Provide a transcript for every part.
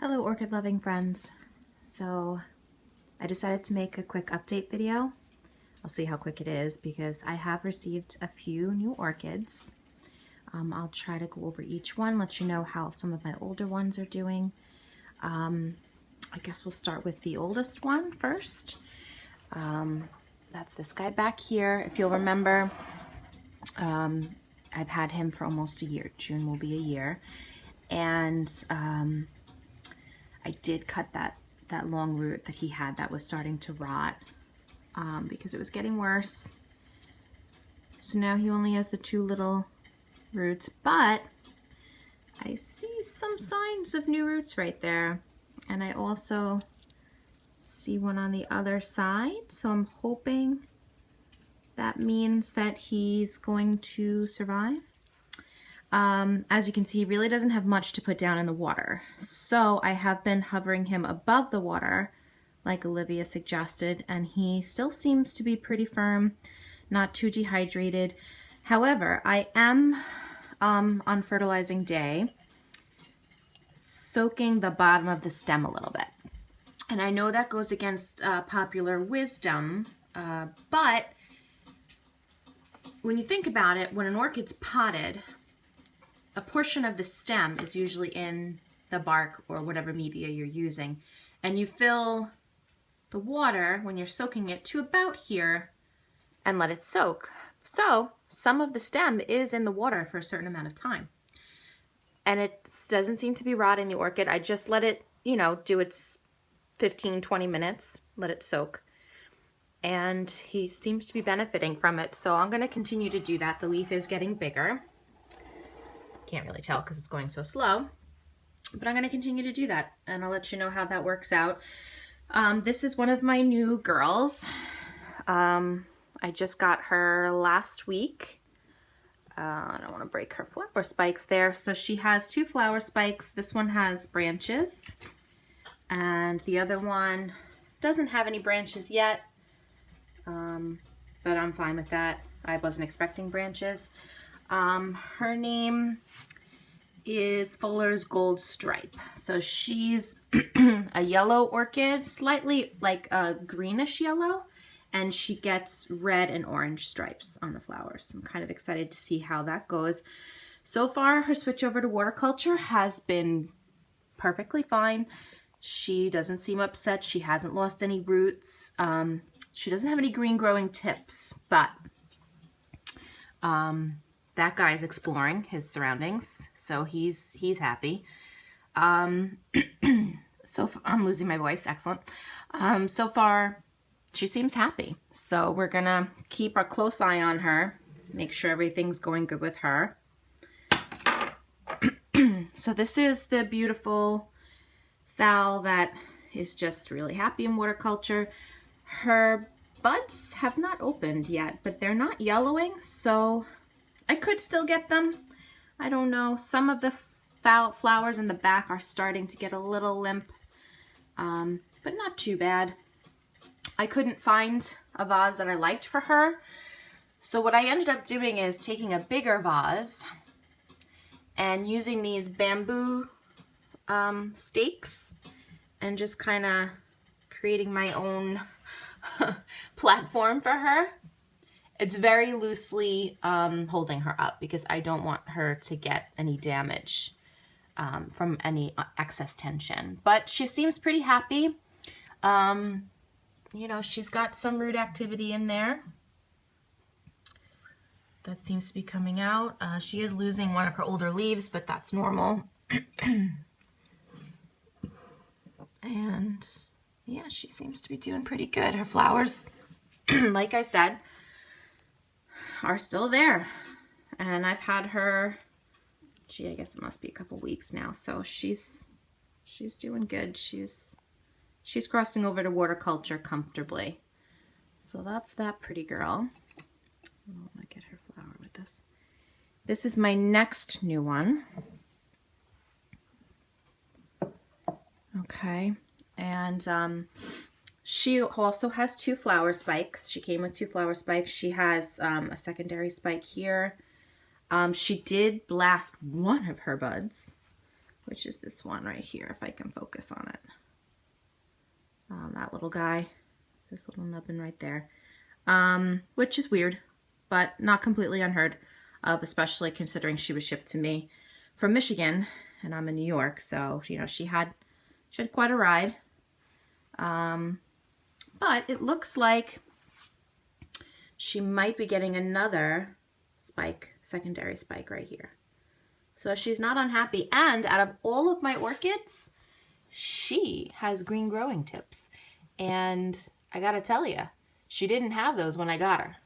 Hello orchid loving friends. So I decided to make a quick update video. I'll see how quick it is because I have received a few new orchids. I'll try to go over each one, let you know how some of my older ones are doing. I guess we'll start with the oldest one first. That's this guy back here. If you'll remember, I've had him for almost a year. June will be a year. And I did cut that long root that he had that was starting to rot because it was getting worse. So now he only has the two little roots, but I see some signs of new roots right there. And I also see one on the other side. So I'm hoping that means that he's going to survive. As you can see, he really doesn't have much to put down in the water. So I have been hovering him above the water, like Olivia suggested, and he still seems to be pretty firm, not too dehydrated. However, I am, on fertilizing day, soaking the bottom of the stem a little bit. And I know that goes against popular wisdom, but when you think about it, when an orchid's potted, a portion of the stem is usually in the bark or whatever media you're using, and you fill the water when you're soaking it to about here and let it soak. So some of the stem is in the water for a certain amount of time, and it doesn't seem to be rotting the orchid. I just let it, do its 15-20 minutes, let it soak, and he seems to be benefiting from it. So I'm going to continue to do that. The leaf is getting bigger. Can't really tell because it's going so slow, but I'm going to continue to do that, and I'll let you know how that works out. This is one of my new girls. I just got her last week. I don't want to break her flower spikes there. So she has two flower spikes. This one has branches, and the other one doesn't have any branches yet, but I'm fine with that. I wasn't expecting branches. Her name is Fuller's Gold Stripe. So she's a yellow orchid, slightly like a greenish yellow, and she gets red and orange stripes on the flowers. So I'm kind of excited to see how that goes. So far, her switch over to waterculture has been perfectly fine. She doesn't seem upset. She hasn't lost any roots. She doesn't have any green growing tips, but that guy's exploring his surroundings, so he's happy. So I'm losing my voice. Excellent. So far, she seems happy. So we're gonna keep a close eye on her, make sure everything's going good with her. So this is the beautiful phal that is just really happy in waterculture. Her buds have not opened yet, but they're not yellowing, so I could still get them. I don't know. Some of the flowers in the back are starting to get a little limp, but not too bad. I couldn't find a vase that I liked for her. So what I ended up doing is taking a bigger vase and using these bamboo stakes and just kind of creating my own platform for her. It's very loosely holding her up because I don't want her to get any damage from any excess tension. But she seems pretty happy. She's got some root activity in there that seems to be coming out. She is losing one of her older leaves, but that's normal. And yeah, she seems to be doing pretty good. Her flowers, like I said, are still there, and I've had her, I guess it must be a couple weeks now, so she's doing good. She's crossing over to waterculture comfortably. So that's that pretty girl. I don't want to get her flower with this. This is my next new one. Okay, and she also has two flower spikes. She came with two flower spikes. She has a secondary spike here. She did blast one of her buds. which is this one right here, if I can focus on it. That little guy, this little nubbin right there, which is weird, but not completely unheard of, especially considering she was shipped to me from Michigan and I'm in New York. So, you know, she had quite a ride. But it looks like she might be getting another spike, secondary spike right here. So she's not unhappy. And out of all of my orchids, she has green growing tips. And I gotta tell you, she didn't have those when I got her.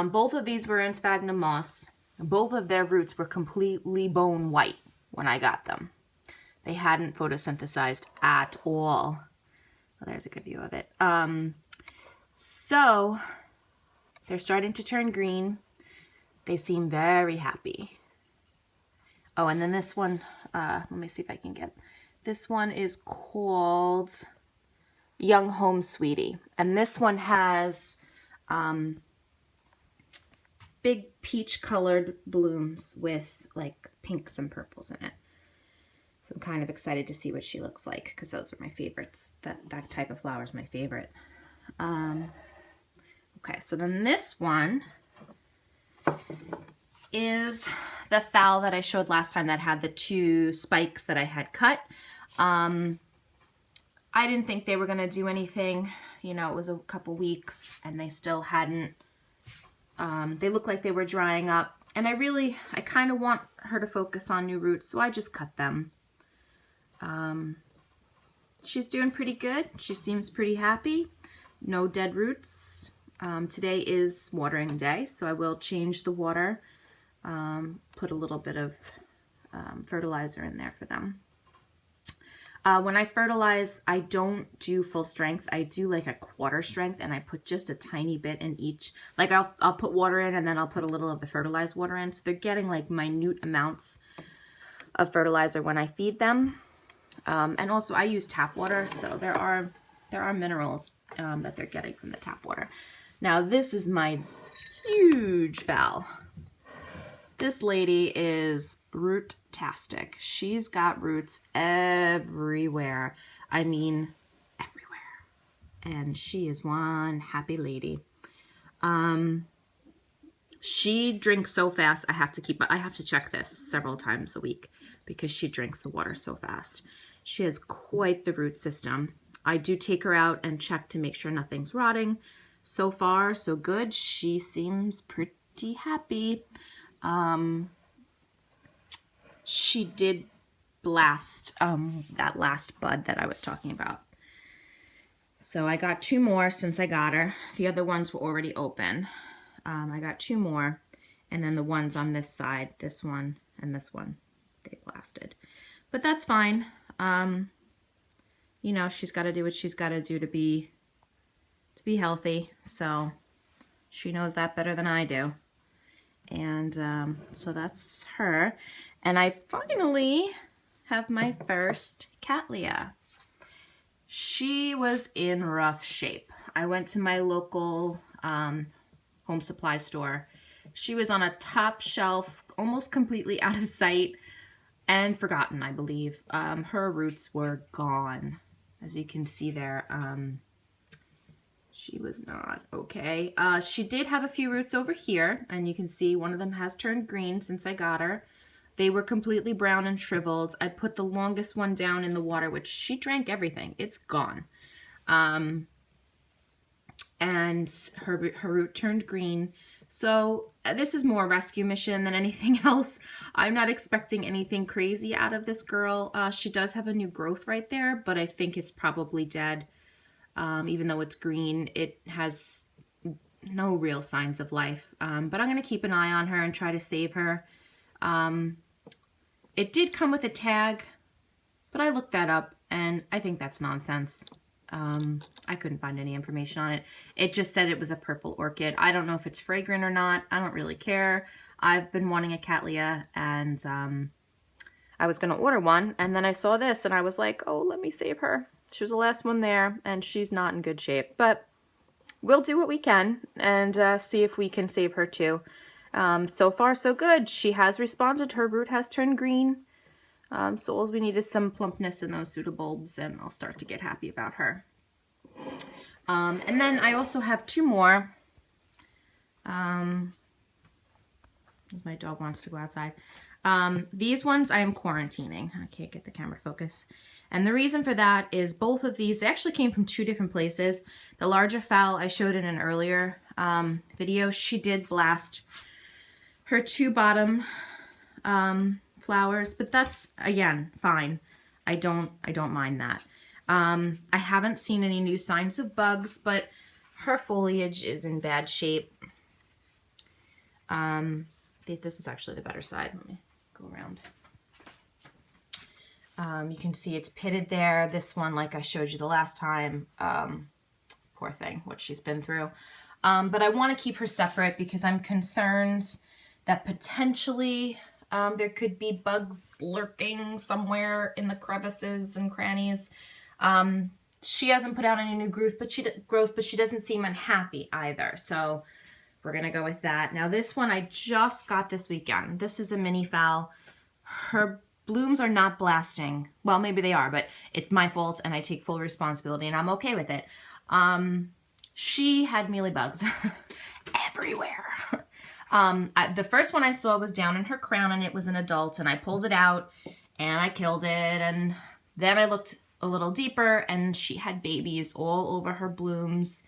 Both of these were in sphagnum moss. Both of their roots were completely bone white when I got them. They hadn't photosynthesized at all. Well, there's a good view of it. So they're starting to turn green. They seem very happy. Oh, and then this one, let me see if I can get, this one is called Young Home Sweetie. And this one has big peach colored blooms with like pinks and purples in it. So I'm kind of excited to see what she looks like because those are my favorites. That type of flower is my favorite. Okay, so then this one is the phal that I showed last time that had the 2 spikes that I had cut. I didn't think they were going to do anything. You know, it was a couple weeks and they still hadn't. They look like they were drying up. And I kind of want her to focus on new roots, so I just cut them. She's doing pretty good. She seems pretty happy. No dead roots. Today is watering day, so I will change the water. Put a little bit of fertilizer in there for them. When I fertilize, I don't do full strength. I do like a quarter strength, and I put just a tiny bit in each. Like I'll put water in, and then I'll put a little of the fertilized water in. So they're getting like minute amounts of fertilizer when I feed them. And also I use tap water, so there are minerals that they're getting from the tap water. Now this is my huge phal. This lady is root-tastic. She's got roots everywhere. I mean, everywhere. And she is one happy lady. She drinks so fast, I have to check this several times a week because she drinks the water so fast. She has quite the root system. I do take her out and check to make sure nothing's rotting. So far, so good. She seems pretty happy. She did blast that last bud that I was talking about. So I got 2 more since I got her. The other ones were already open. I got 2 more, and then the ones on this side, this one and this one, they blasted. But that's fine. You know, she's got to do what she's got to do to be healthy. So she knows that better than I do. And so that's her. And I finally have my first Cattleya. She was in rough shape. I went to my local home supply store. She was on a top shelf, almost completely out of sight and forgotten, I believe. Her roots were gone. As you can see there, she was not okay. She did have a few roots over here, and you can see one of them has turned green since I got her. They were completely brown and shriveled. I put the longest one down in the water, which she drank everything. It's gone. And her root turned green. So this is more a rescue mission than anything else. I'm not expecting anything crazy out of this girl. She does have a new growth right there, but I think it's probably dead. Even though it's green, it has no real signs of life. But I'm going to keep an eye on her and try to save her. It did come with a tag, but I looked that up and I think that's nonsense. I couldn't find any information on it. It just said it was a purple orchid. I don't know if it's fragrant or not. I don't really care. I've been wanting a Cattleya, and I was going to order one, and then I saw this and I was like, oh, let me save her. She was the last one there, and she's not in good shape, but we'll do what we can and see if we can save her too. So far, so good. She has responded. Her root has turned green. So all we need is some plumpness in those pseudobulbs, and I'll start to get happy about her. And then I also have two more. My dog wants to go outside. These ones I am quarantining. I can't get the camera focus. And the reason for that is both of these, they actually came from two different places. The larger Phal I showed in an earlier video, she did blast her two bottom flowers, but that's, again, fine. I don't mind that. I haven't seen any new signs of bugs, but her foliage is in bad shape. This is actually the better side. Let me go around. You can see it's pitted there. This one, like I showed you the last time, poor thing, what she's been through. But I want to keep her separate because I'm concerned that potentially there could be bugs lurking somewhere in the crevices and crannies. She hasn't put out any new growth, but she doesn't seem unhappy either. So we're going to go with that. Now this one I just got this weekend. This is a mini Phal. Her blooms are not blasting. Well, maybe they are, but it's my fault and I take full responsibility and I'm okay with it. She had mealybugs everywhere. The first one I saw was down in her crown and it was an adult, and I pulled it out and I killed it, and then I looked a little deeper and she had babies all over her blooms.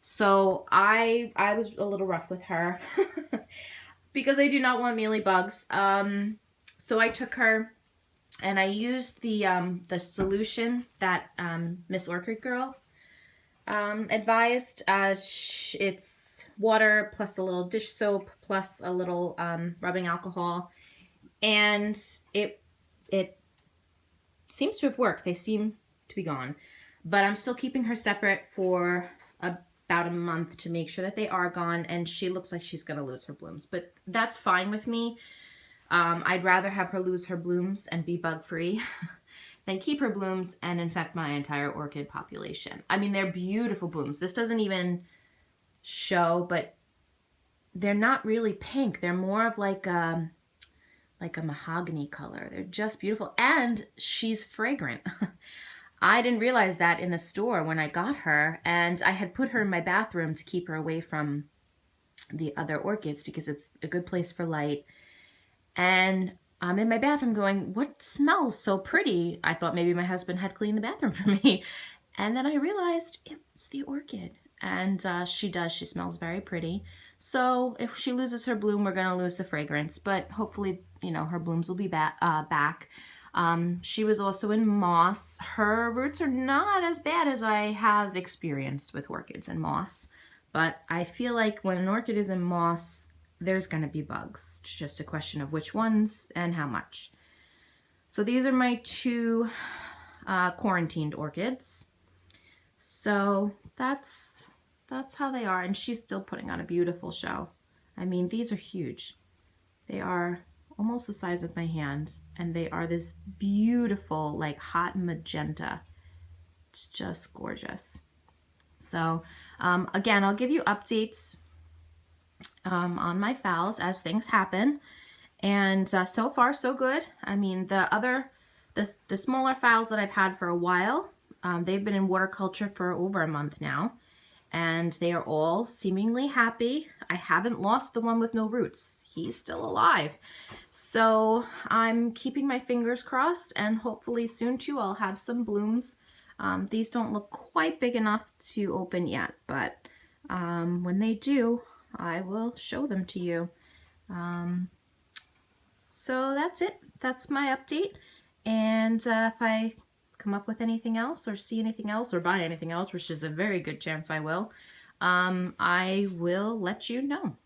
So I was a little rough with her because I do not want mealybugs. So I took her and I used the solution that Miss Orchid Girl advised. It's water plus a little dish soap plus a little rubbing alcohol, and it seems to have worked. They seem to be gone, but I'm still keeping her separate for about a month to make sure that they are gone, and she looks like she's going to lose her blooms, but that's fine with me. I'd rather have her lose her blooms and be bug-free than keep her blooms and infect my entire orchid population. I mean, they're beautiful blooms. This doesn't even show, but they're not really pink. They're more of like a mahogany color. They're just beautiful, and she's fragrant. I didn't realize that in the store when I got her, and I had put her in my bathroom to keep her away from the other orchids because it's a good place for light. And I'm in my bathroom going, what smells so pretty? I thought maybe my husband had cleaned the bathroom for me. And then I realized it's the orchid. And she does. She smells very pretty. So if she loses her bloom, we're going to lose the fragrance. But hopefully, you know, her blooms will be back. She was also in moss. Her roots are not as bad as I have experienced with orchids and moss. But I feel like when an orchid is in moss, there's going to be bugs. It's just a question of which ones and how much. So these are my two quarantined orchids. So that's how they are, and she's still putting on a beautiful show. I mean, these are huge. They are almost the size of my hand, and they are this beautiful, like hot magenta. It's just gorgeous. So again, I'll give you updates on my Phals as things happen, and so far so good. I mean, the smaller Phals that I've had for a while, they've been in water culture for over a month now, and they are all seemingly happy. I haven't lost the one with no roots. He's still alive. So I'm keeping my fingers crossed, and hopefully soon too I'll have some blooms. These don't look quite big enough to open yet, but when they do, I will show them to you. So that's it. That's my update. And if I come up with anything else or see anything else or buy anything else, which is a very good chance I will let you know.